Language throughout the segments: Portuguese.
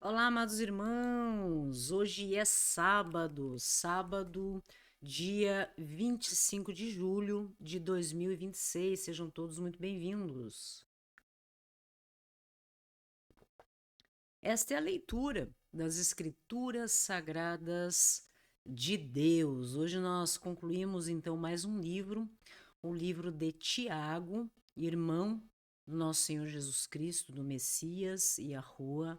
Olá, amados irmãos! Hoje é sábado, dia 25 de julho de 2026. Sejam todos muito bem-vindos. Esta é a leitura das Escrituras Sagradas de Deus. Hoje nós concluímos então mais um livro, o livro de Tiago, irmão do nosso Senhor Jesus Cristo, do Messias e a Rua,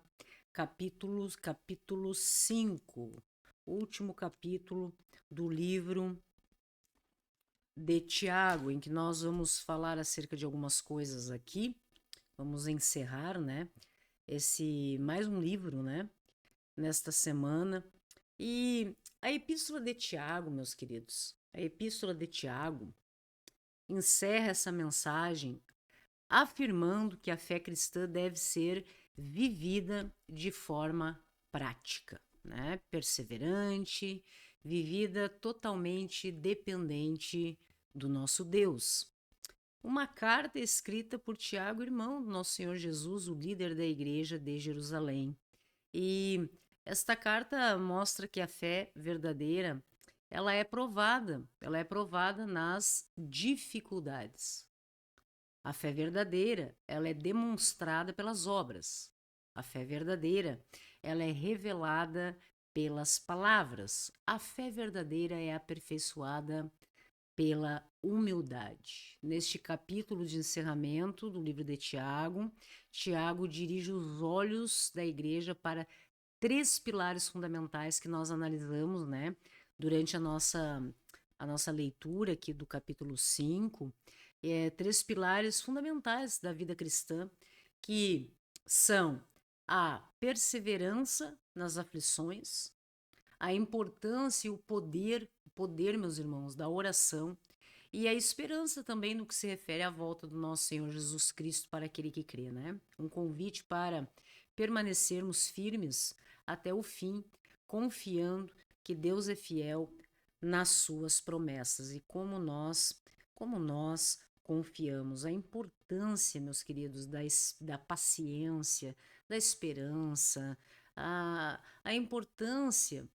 capítulo 5, último capítulo do livro de Tiago, em que nós vamos falar acerca de algumas coisas aqui. Vamos encerrar, né, esse mais um livro, né, nesta semana. E a Epístola de Tiago, meus queridos, a Epístola de Tiago encerra essa mensagem afirmando que a fé cristã deve ser vivida de forma prática, né? Perseverante, vivida totalmente dependente do nosso Deus. Uma carta escrita por Tiago, irmão do nosso Senhor Jesus, o líder da igreja de Jerusalém. E esta carta mostra que a fé verdadeira, ela é provada nas dificuldades. A fé verdadeira, ela é demonstrada pelas obras. A fé verdadeira, ela é revelada pelas palavras. A fé verdadeira é aperfeiçoada pela humildade. Neste capítulo de encerramento do livro de Tiago, Tiago dirige os olhos da igreja para três pilares fundamentais que nós analisamos, né, durante a nossa leitura aqui do capítulo 5, três pilares fundamentais da vida cristã, que são a perseverança nas aflições, a importância e o poder, meus irmãos, da oração, e a esperança também no que se refere à volta do nosso Senhor Jesus Cristo para aquele que crê, né? Um convite para permanecermos firmes até o fim, confiando que Deus é fiel nas suas promessas e como nós confiamos. A importância, meus queridos, da paciência, da esperança, a importância,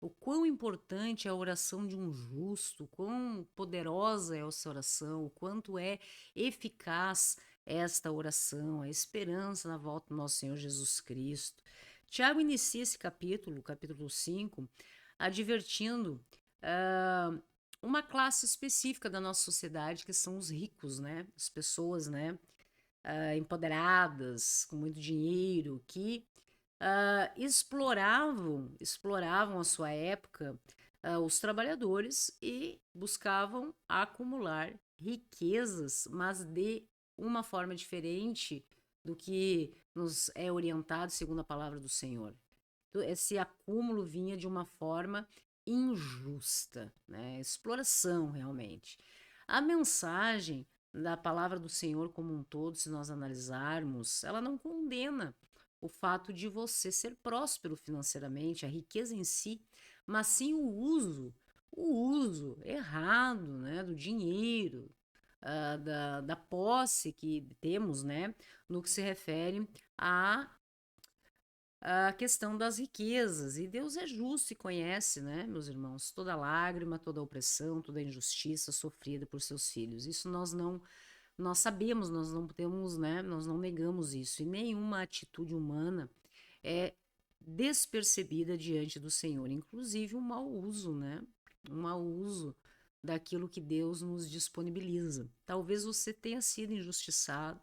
o quão importante é a oração de um justo, quão poderosa é essa oração, o quanto é eficaz esta oração, a esperança na volta do nosso Senhor Jesus Cristo. Tiago inicia esse capítulo 5, advertindo ah, uma classe específica da nossa sociedade, que são os ricos, né? As pessoas, né? Empoderadas, com muito dinheiro, que exploravam a sua época, os trabalhadores, e buscavam acumular riquezas, mas de uma forma diferente do que nos é orientado segundo a palavra do Senhor. Então, esse acúmulo vinha de uma forma injusta, né? Exploração, realmente. A mensagem da palavra do Senhor como um todo, se nós analisarmos, ela não condena o fato de você ser próspero financeiramente, a riqueza em si, mas sim o uso errado, né, do dinheiro, da posse que temos, né, no que se refere à questão das riquezas. E Deus é justo e conhece, né, meus irmãos, toda lágrima, toda opressão, toda injustiça sofrida por seus filhos. Isso nós sabemos, nós não temos, né, nós não negamos isso. E nenhuma atitude humana é despercebida diante do Senhor, inclusive o mau uso, né? O mau uso daquilo que Deus nos disponibiliza. Talvez você tenha sido injustiçado,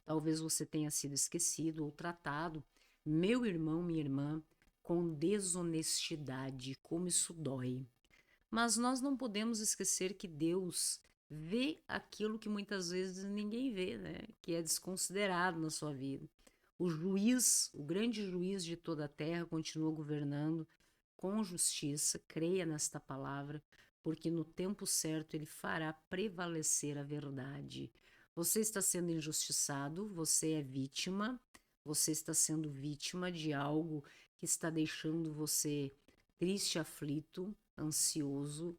talvez você tenha sido esquecido ou tratado, meu irmão, minha irmã, com desonestidade, como isso dói. Mas nós não podemos esquecer que Deus vê aquilo que muitas vezes ninguém vê, né? Que é desconsiderado na sua vida. O juiz, o grande juiz de toda a terra, continua governando com justiça. Creia nesta palavra, porque no tempo certo ele fará prevalecer a verdade. Você está sendo injustiçado, você é vítima, você está sendo vítima de algo que está deixando você triste, aflito, ansioso,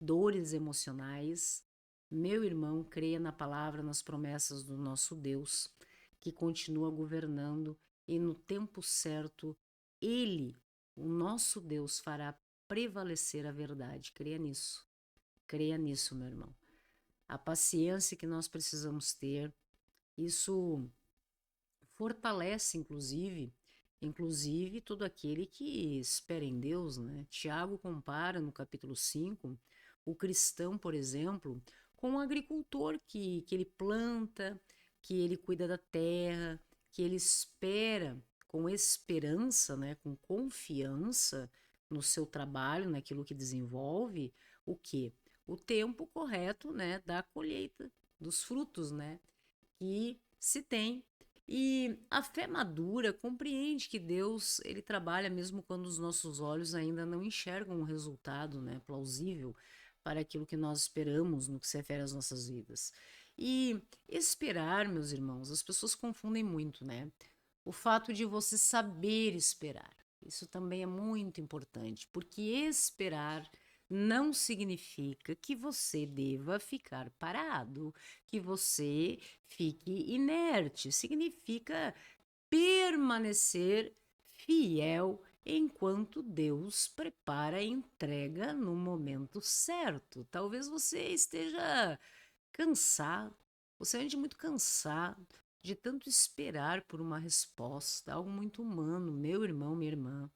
dores emocionais. Meu irmão, creia na palavra, nas promessas do nosso Deus, que continua governando e no tempo certo, Ele, o nosso Deus, fará prevalecer a verdade. Creia nisso, meu irmão. A paciência que nós precisamos ter, isso fortalece, inclusive todo aquele que espera em Deus, né? Tiago compara no capítulo 5 o cristão, por exemplo, com um agricultor que ele planta, que ele cuida da terra, que ele espera com esperança, né, com confiança no seu trabalho, naquilo que desenvolve, o quê? O tempo correto, né, da colheita, dos frutos, né, que se tem. E a fé madura compreende que Deus, ele trabalha mesmo quando os nossos olhos ainda não enxergam um resultado, né, plausível para aquilo que nós esperamos no que se refere às nossas vidas. E esperar, meus irmãos, as pessoas confundem muito, né? O fato de você saber esperar. Isso também é muito importante, porque esperar não significa que você deva ficar parado, que você fique inerte. Significa permanecer fiel enquanto Deus prepara a entrega no momento certo. Talvez você esteja cansado, você ande muito cansado de tanto esperar por uma resposta, algo muito humano, meu irmão, minha irmã.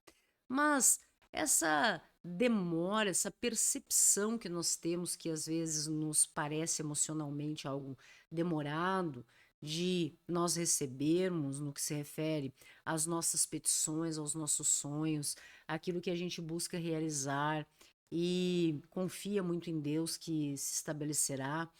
Mas essa demora, essa percepção que nós temos, que às vezes nos parece emocionalmente algo demorado, de nós recebermos no que se refere às nossas petições, aos nossos sonhos, aquilo que a gente busca realizar e confia muito em Deus que se estabelecerá.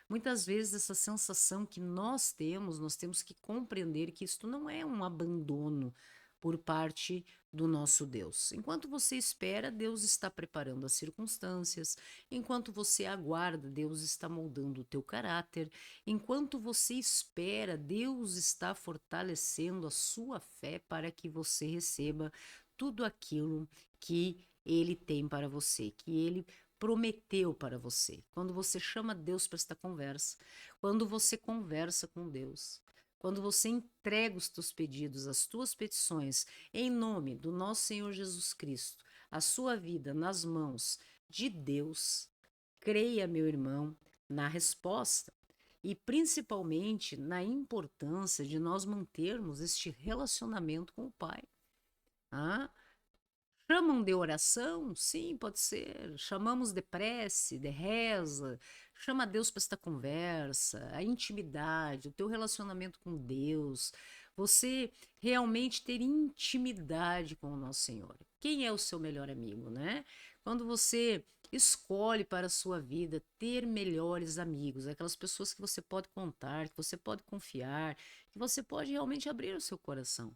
Muitas vezes essa sensação que nós temos que compreender que isto não é um abandono por parte do nosso Deus. Enquanto você espera, Deus está preparando as circunstâncias. Enquanto você aguarda, Deus está moldando o teu caráter. Enquanto você espera, Deus está fortalecendo a sua fé para que você receba tudo aquilo que Ele tem para você, que Ele prometeu para você. Quando você chama Deus para esta conversa, quando você conversa com Deus, quando você entrega os teus pedidos, as tuas petições, em nome do nosso Senhor Jesus Cristo, a sua vida nas mãos de Deus, creia, meu irmão, na resposta e principalmente na importância de nós mantermos este relacionamento com o Pai. Ah, chamam de oração? Sim, pode ser. Chamamos de prece, de reza. Chama Deus para esta conversa, a intimidade, o teu relacionamento com Deus. Você realmente ter intimidade com o nosso Senhor. Quem é o seu melhor amigo, né? Quando você escolhe para a sua vida ter melhores amigos, aquelas pessoas que você pode contar, que você pode confiar, que você pode realmente abrir o seu coração.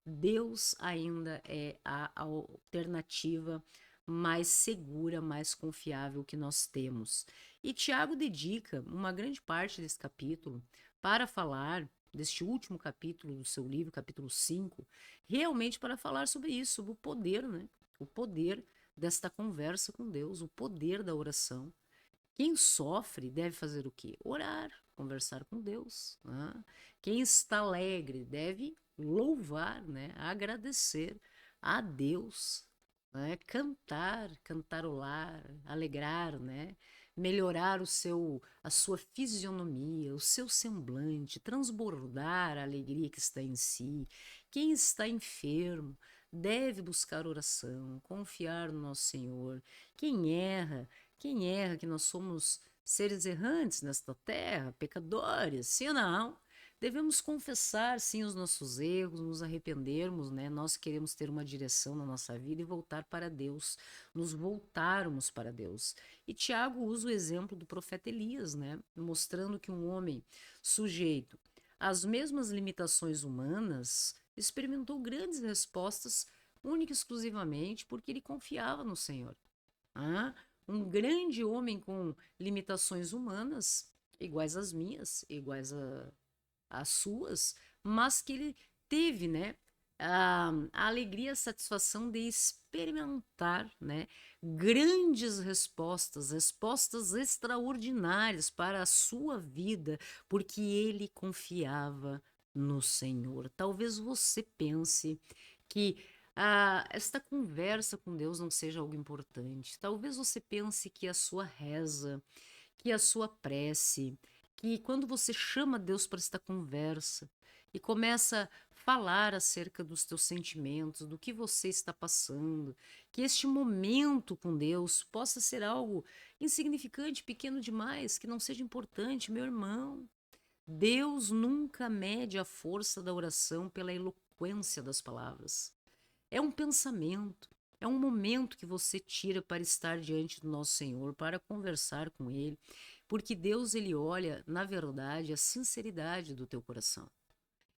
Deus ainda é a alternativa mais segura, mais confiável que nós temos. E Tiago dedica uma grande parte desse capítulo para falar, deste último capítulo do seu livro, capítulo 5, realmente para falar sobre isso, sobre o poder, né? O poder desta conversa com Deus, o poder da oração. Quem sofre deve fazer o quê? Orar, conversar com Deus. Né? Quem está alegre deve louvar, né? Agradecer a Deus, né? Cantar, cantarolar, alegrar, né? Melhorar a sua fisionomia, o seu semblante, transbordar a alegria que está em si. Quem está enfermo deve buscar oração, confiar no nosso Senhor. Quem erra que nós somos seres errantes nesta terra, pecadores, sim ou não? Devemos confessar, sim, os nossos erros, nos arrependermos, né? Nós queremos ter uma direção na nossa vida e voltar para Deus, nos voltarmos para Deus. E Tiago usa o exemplo do profeta Elias, né? Mostrando que um homem sujeito às mesmas limitações humanas experimentou grandes respostas única e exclusivamente porque ele confiava no Senhor. Ah, um grande homem com limitações humanas, iguais às minhas, às suas, mas que ele teve, né, a alegria, a satisfação de experimentar, né, grandes respostas, respostas extraordinárias para a sua vida, porque ele confiava no Senhor. Talvez você pense que esta conversa com Deus não seja algo importante. Talvez você pense que a sua reza, que a sua prece, que quando você chama Deus para esta conversa e começa a falar acerca dos teus sentimentos, do que você está passando, que este momento com Deus possa ser algo insignificante, pequeno demais, que não seja importante, meu irmão. Deus nunca mede a força da oração pela eloquência das palavras. É um pensamento, é um momento que você tira para estar diante do nosso Senhor, para conversar com Ele, porque Deus, Ele olha, na verdade, a sinceridade do teu coração.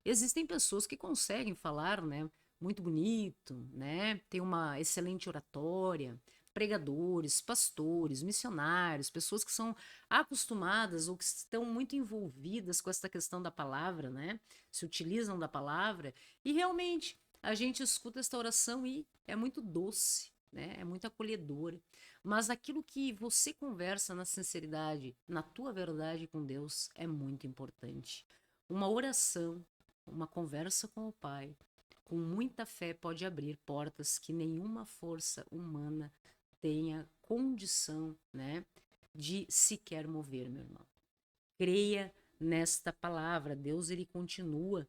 Existem pessoas que conseguem falar, né, muito bonito, né, tem uma excelente oratória, pregadores, pastores, missionários, pessoas que são acostumadas ou que estão muito envolvidas com essa questão da palavra, né, se utilizam da palavra e realmente a gente escuta esta oração e é muito doce, né, é muito acolhedora. Mas aquilo que você conversa na sinceridade, na tua verdade com Deus, é muito importante. Uma oração, uma conversa com o Pai, com muita fé, pode abrir portas que nenhuma força humana tenha condição, né, de sequer mover, meu irmão. Creia nesta palavra. Deus, ele continua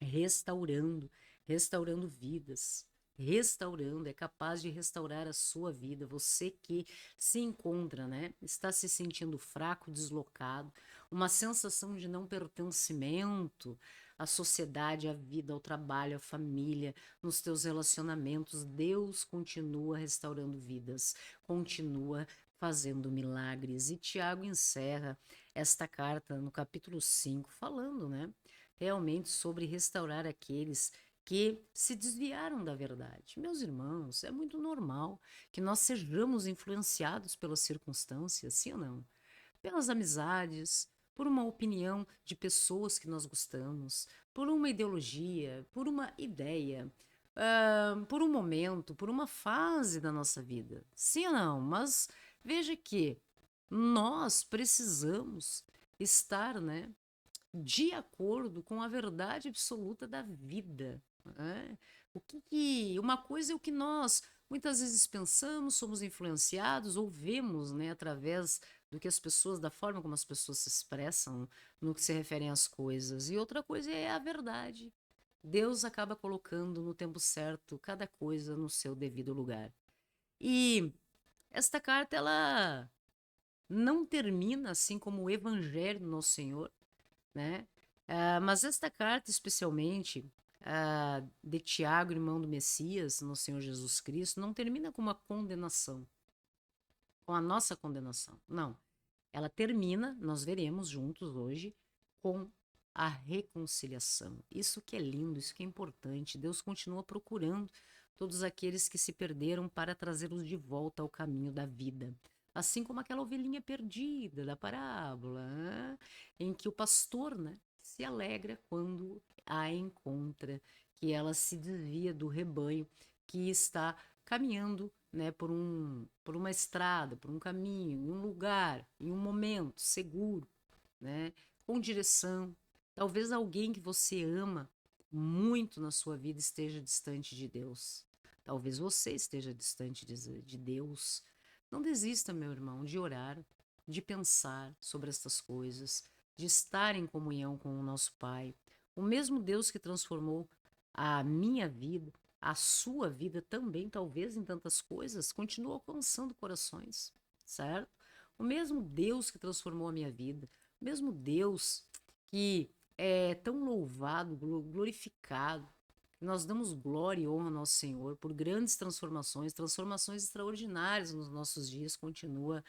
restaurando, restaurando vidas, restaurando, é capaz de restaurar a sua vida. Você que se encontra, né, está se sentindo fraco, deslocado, uma sensação de não pertencimento à sociedade, à vida, ao trabalho, à família, nos teus relacionamentos. Deus continua restaurando vidas, continua fazendo milagres. E Tiago encerra esta carta no capítulo 5 falando, né, realmente sobre restaurar aqueles que se desviaram da verdade. Meus irmãos, é muito normal que nós sejamos influenciados pelas circunstâncias, sim ou não? Pelas amizades, por uma opinião de pessoas que nós gostamos, por uma ideologia, por uma ideia, por um momento, por uma fase da nossa vida. Sim ou não? Mas veja que nós precisamos estar, né, de acordo com a verdade absoluta da vida. Né? Uma coisa é o que nós muitas vezes pensamos, somos influenciados ou vemos, né, através do que as pessoas, da forma como as pessoas se expressam no que se referem às coisas. E outra coisa é a verdade. Deus acaba colocando no tempo certo cada coisa no seu devido lugar. E esta carta, ela não termina assim como o Evangelho do Nosso Senhor, né? Mas esta carta, especialmente, de Tiago, irmão do Messias, no Senhor Jesus Cristo, não termina com uma condenação, com a nossa condenação. Não. Ela termina, nós veremos juntos hoje, com a reconciliação. Isso que é lindo, isso que é importante. Deus continua procurando todos aqueles que se perderam para trazê-los de volta ao caminho da vida. Assim como aquela ovelhinha perdida da parábola, né? Em que o pastor, né, se alegra quando a encontra, que ela se desvia do rebanho que está caminhando, né, por uma estrada, por um caminho, em um lugar, em um momento seguro, né, com direção. Talvez alguém que você ama muito na sua vida esteja distante de Deus. Talvez você esteja distante de Deus. Não desista, meu irmão, de orar, de pensar sobre estas coisas, de estar em comunhão com o nosso Pai. O mesmo Deus que transformou a minha vida, a sua vida também, talvez em tantas coisas, continua alcançando corações, certo? O mesmo Deus que transformou a minha vida, o mesmo Deus que é tão louvado, glorificado, nós damos glória e honra ao nosso Senhor por grandes transformações, transformações extraordinárias nos nossos dias, continua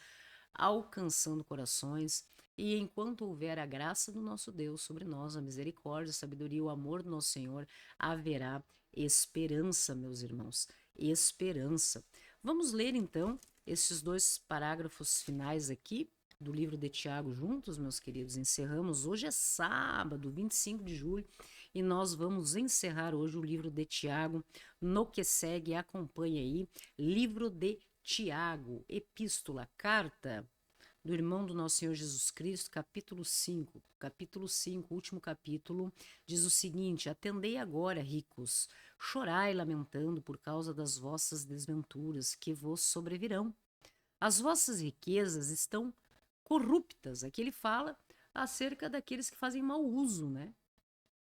alcançando corações. E enquanto houver a graça do nosso Deus sobre nós, a misericórdia, a sabedoria e o amor do nosso Senhor, haverá esperança, meus irmãos, esperança. Vamos ler então esses dois parágrafos finais aqui do livro de Tiago juntos, meus queridos. Encerramos. Hoje é sábado, 25 de julho, e nós vamos encerrar hoje o livro de Tiago. No que segue, acompanhe aí, livro de Tiago, epístola, carta do irmão do nosso Senhor Jesus Cristo, capítulo 5. Capítulo 5, último capítulo, diz o seguinte: Atendei agora, ricos, chorai lamentando por causa das vossas desventuras que vos sobrevirão. As vossas riquezas estão corruptas. Aqui ele fala acerca daqueles que fazem mau uso, né?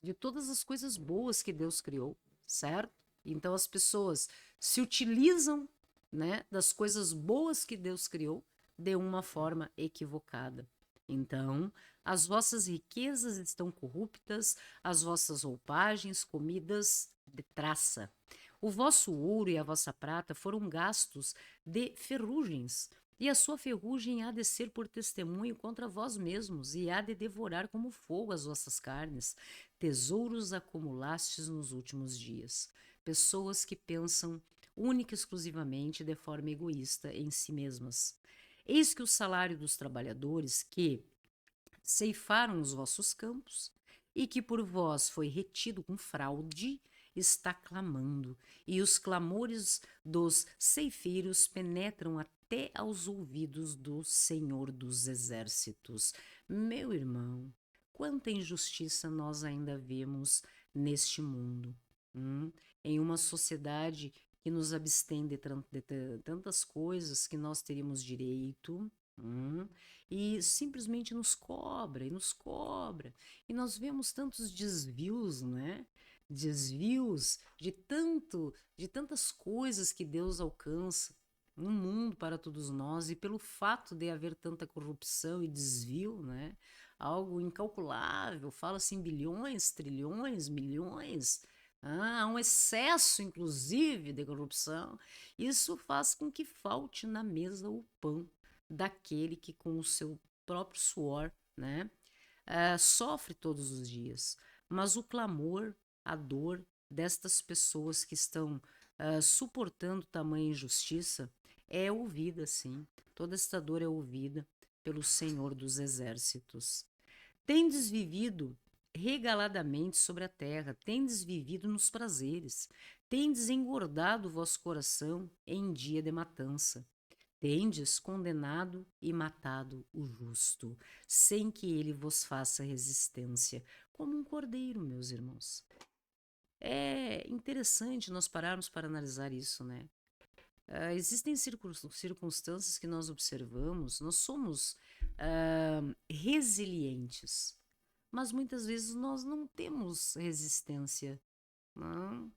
De todas as coisas boas que Deus criou, certo? Então as pessoas se utilizam, né, das coisas boas que Deus criou de uma forma equivocada. Então, as vossas riquezas estão corruptas, as vossas roupagens comidas de traça. O vosso ouro e a vossa prata foram gastos de ferrugens, e a sua ferrugem há de ser por testemunho contra vós mesmos, e há de devorar como fogo as vossas carnes. Tesouros acumulastes nos últimos dias. Pessoas que pensam única e exclusivamente de forma egoísta em si mesmas. Eis que o salário dos trabalhadores que ceifaram os vossos campos e que por vós foi retido com fraude, está clamando, e os clamores dos ceifeiros penetram até aos ouvidos do Senhor dos Exércitos. Meu irmão, quanta injustiça nós ainda vemos neste mundo, em uma sociedade que nos abstém de tantas coisas que nós teríamos direito, e simplesmente nos cobra e nos cobra. E nós vemos tantos desvios, né? Desvios de tantas coisas que Deus alcança no mundo para todos nós, e pelo fato de haver tanta corrupção e desvio, né? Algo incalculável, fala-se em bilhões, trilhões, milhões. Há um excesso, inclusive, de corrupção. Isso faz com que falte na mesa o pão daquele que com o seu próprio suor, né, sofre todos os dias. Mas o clamor, a dor destas pessoas que estão suportando tamanha injustiça é ouvida, sim. Toda esta dor é ouvida pelo Senhor dos Exércitos. Tendes vivido regaladamente sobre a terra, tendes vivido nos prazeres, tendes engordado o vosso coração em dia de matança. Tendes condenado e matado o justo, sem que ele vos faça resistência, como um cordeiro, meus irmãos. É interessante nós pararmos para analisar isso, né? Existem circunstâncias que nós observamos, nós somos resilientes, mas muitas vezes nós não temos resistência. Não?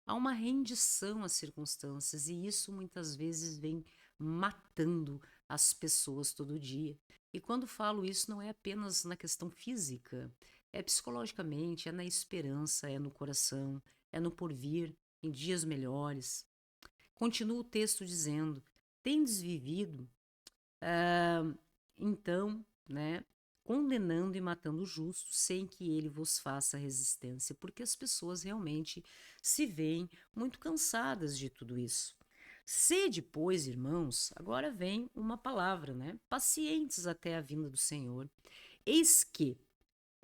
Há uma rendição às circunstâncias, e isso muitas vezes vem matando as pessoas todo dia. E quando falo isso, não é apenas na questão física, é psicologicamente, é na esperança, é no coração, é no porvir, em dias melhores. Continua o texto dizendo: tendes vivido, então, né, condenando e matando o justo, sem que ele vos faça resistência, porque as pessoas realmente se veem muito cansadas de tudo isso. Sede, pois, irmãos, agora vem uma palavra, né? Pacientes até a vinda do Senhor. Eis que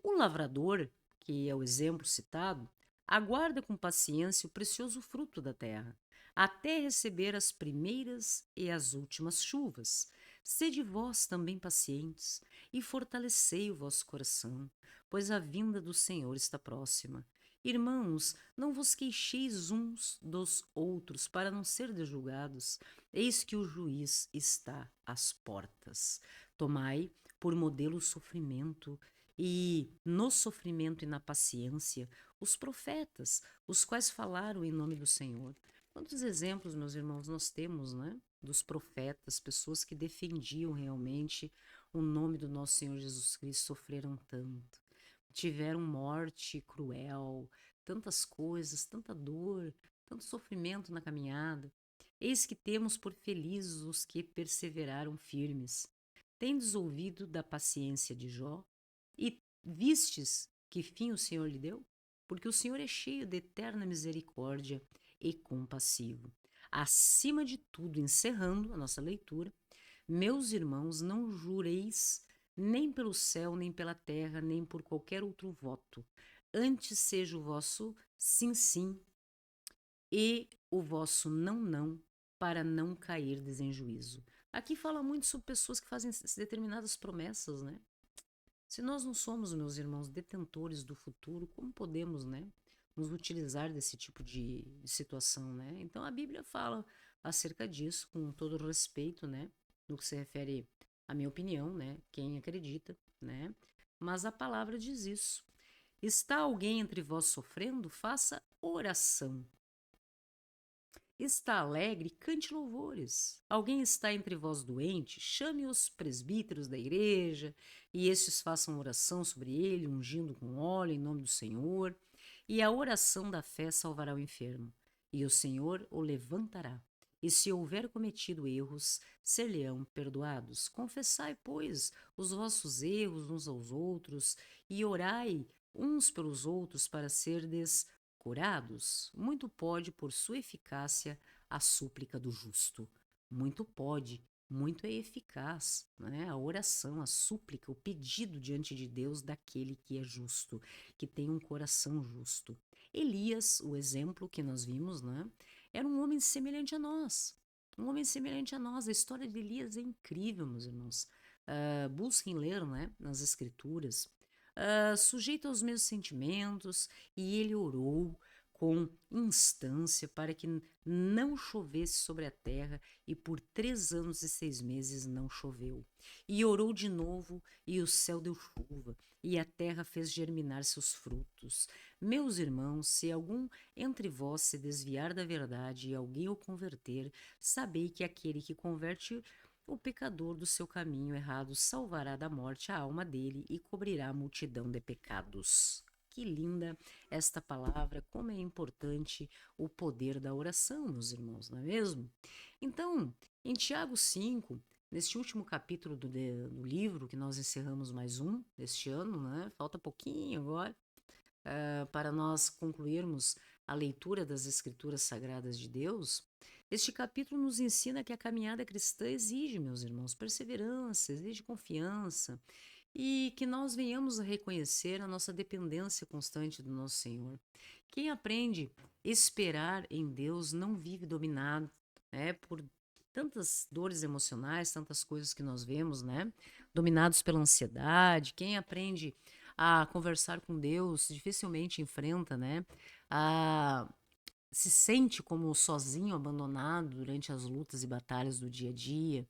o lavrador, que é o exemplo citado, aguarda com paciência o precioso fruto da terra, até receber as primeiras e as últimas chuvas. Sede vós também pacientes, e fortalecei o vosso coração, pois a vinda do Senhor está próxima. Irmãos, não vos queixeis uns dos outros, para não ser julgados. Eis que o juiz está às portas. Tomai por modelo o sofrimento, e no sofrimento e na paciência, os profetas, os quais falaram em nome do Senhor. Quantos exemplos, meus irmãos, nós temos, né? Dos profetas, pessoas que defendiam realmente o nome do nosso Senhor Jesus Cristo, sofreram tanto, tiveram morte cruel, tantas coisas, tanta dor, tanto sofrimento na caminhada. Eis que temos por felizes os que perseveraram firmes. Tendes ouvido da paciência de Jó? E vistes que fim o Senhor lhe deu? Porque o Senhor é cheio de eterna misericórdia e compassivo. Acima de tudo, encerrando a nossa leitura, meus irmãos, não jureis nem pelo céu, nem pela terra, nem por qualquer outro voto. Antes seja o vosso sim, sim e o vosso não, não, para não cairdes em juízo. Aqui fala muito sobre pessoas que fazem determinadas promessas, né? Se nós não somos, meus irmãos, detentores do futuro, como podemos, né, nos utilizar desse tipo de situação, né? Então a Bíblia fala acerca disso com todo respeito, né, no que se refere à minha opinião, né, quem acredita, né? Mas a palavra diz isso. Está alguém entre vós sofrendo? Faça oração. Está alegre? Cante louvores. Alguém está entre vós doente? Chame os presbíteros da igreja, e estes façam oração sobre ele, ungindo com óleo em nome do Senhor. E a oração da fé salvará o enfermo, e o Senhor o levantará. E se houver cometido erros, ser-lhe-ão perdoados. Confessai, pois, os vossos erros uns aos outros, e orai uns pelos outros para serdes curados. Muito pode, por sua eficácia, a súplica do justo. Muito pode, muito é eficaz, né? A oração, a súplica, o pedido diante de Deus daquele que é justo, que tem um coração justo. Elias, o exemplo que nós vimos, né? Era um homem semelhante a nós. Um homem semelhante a nós. A história de Elias é incrível, meus irmãos. Busquem ler, né, nas Escrituras. Sujeito aos mesmos sentimentos, e ele orou com instância para que não chovesse sobre a terra, e por 3 anos e 6 meses não choveu. E orou de novo, e o céu deu chuva, e a terra fez germinar seus frutos. Meus irmãos, se algum entre vós se desviar da verdade e alguém o converter, sabei que aquele que converte o pecador do seu caminho errado salvará da morte a alma dele e cobrirá a multidão de pecados. Que linda esta palavra, como é importante o poder da oração, meus irmãos, não é mesmo? Então, em Tiago 5, neste último capítulo do livro, que nós encerramos mais um deste ano, né? Falta pouquinho agora, para nós concluirmos a leitura das Escrituras Sagradas de Deus, este capítulo nos ensina que a caminhada cristã exige, meus irmãos, perseverança, exige confiança e que nós venhamos a reconhecer a nossa dependência constante do nosso Senhor. Quem aprende a esperar em Deus não vive dominado, né, por tantas dores emocionais, tantas coisas que nós vemos, né, dominados pela ansiedade. Quem aprende a conversar com Deus dificilmente enfrenta, né, a se sente como sozinho, abandonado durante as lutas e batalhas do dia a dia.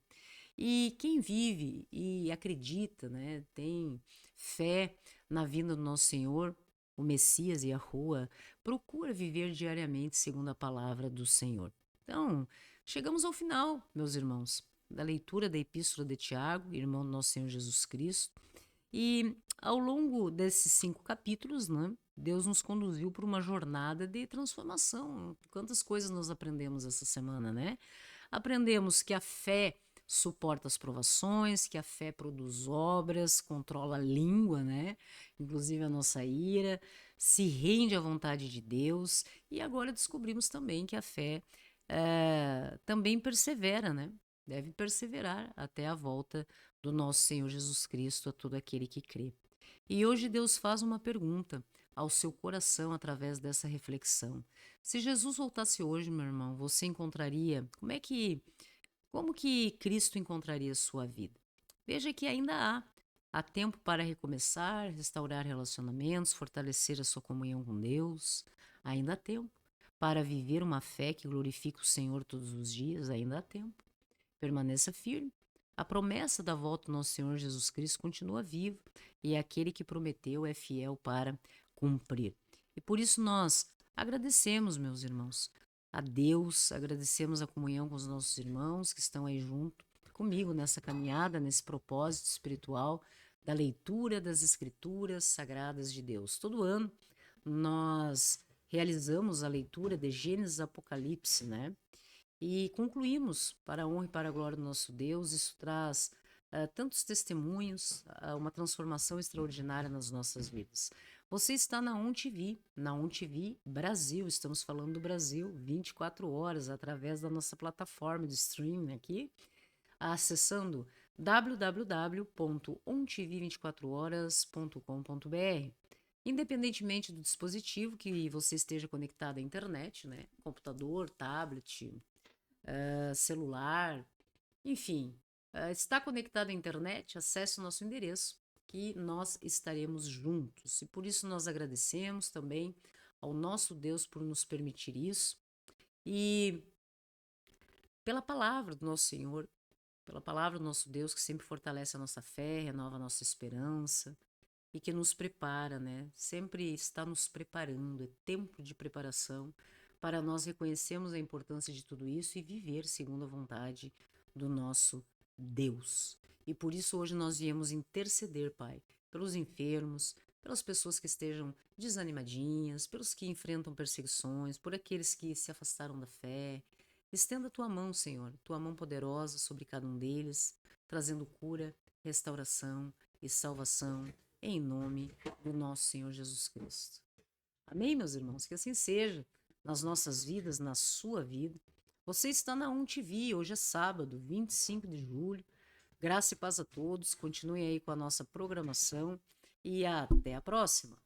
E quem vive e acredita, né, tem fé na vinda do nosso Senhor, o Messias e a Rua, procura viver diariamente segundo a palavra do Senhor. Então, chegamos ao final, meus irmãos, da leitura da Epístola de Tiago, irmão do nosso Senhor Jesus Cristo. E ao longo desses 5 capítulos, né, Deus nos conduziu por uma jornada de transformação. Quantas coisas nós aprendemos essa semana, né? Aprendemos que a fé suporta as provações, que a fé produz obras, controla a língua, né? Inclusive a nossa ira, se rende à vontade de Deus. E agora descobrimos também que a fé também persevera, né? Deve perseverar até a volta do nosso Senhor Jesus Cristo a todo aquele que crê. E hoje Deus faz uma pergunta ao seu coração através dessa reflexão. Se Jesus voltasse hoje, meu irmão, você encontraria, como que Cristo encontraria a sua vida? Veja que ainda há tempo para recomeçar, restaurar relacionamentos, fortalecer a sua comunhão com Deus. Ainda há tempo para viver uma fé que glorifique o Senhor todos os dias. Ainda há tempo. Permaneça firme. A promessa da volta do nosso Senhor Jesus Cristo continua viva e aquele que prometeu é fiel para cumprir. E por isso nós agradecemos, meus irmãos, a Deus, agradecemos a comunhão com os nossos irmãos que estão aí junto comigo nessa caminhada, nesse propósito espiritual da leitura das Escrituras Sagradas de Deus. Todo ano nós realizamos a leitura de Gênesis e Apocalipse, né? E concluímos para a honra e para a glória do nosso Deus. Isso traz tantos testemunhos, uma transformação extraordinária nas nossas vidas. Você está na ON TV Brasil. Estamos falando do Brasil 24 horas através da nossa plataforma de streaming aqui, acessando www.ontv24horas.com.br. Independentemente do dispositivo que você esteja conectado à internet, né? Computador, tablet, celular, Enfim, está conectado à internet? Acesse o nosso endereço que nós estaremos juntos. E por isso nós agradecemos também ao nosso Deus por nos permitir isso e pela palavra do nosso Senhor, pela palavra do nosso Deus que sempre fortalece a nossa fé, renova a nossa esperança e que nos prepara, né? Sempre está nos preparando, é tempo de preparação para nós reconhecermos a importância de tudo isso e viver segundo a vontade do nosso Deus. E por isso hoje nós viemos interceder, Pai, pelos enfermos, pelas pessoas que estejam desanimadinhas, pelos que enfrentam perseguições, por aqueles que se afastaram da fé. Estenda a tua mão, Senhor, tua mão poderosa sobre cada um deles, trazendo cura, restauração e salvação em nome do nosso Senhor Jesus Cristo. Amém, meus irmãos? Que assim seja nas nossas vidas, na sua vida. Você está na TV, hoje é sábado, 25 de julho. Graça e paz a todos. Continuem aí com a nossa programação e até a próxima.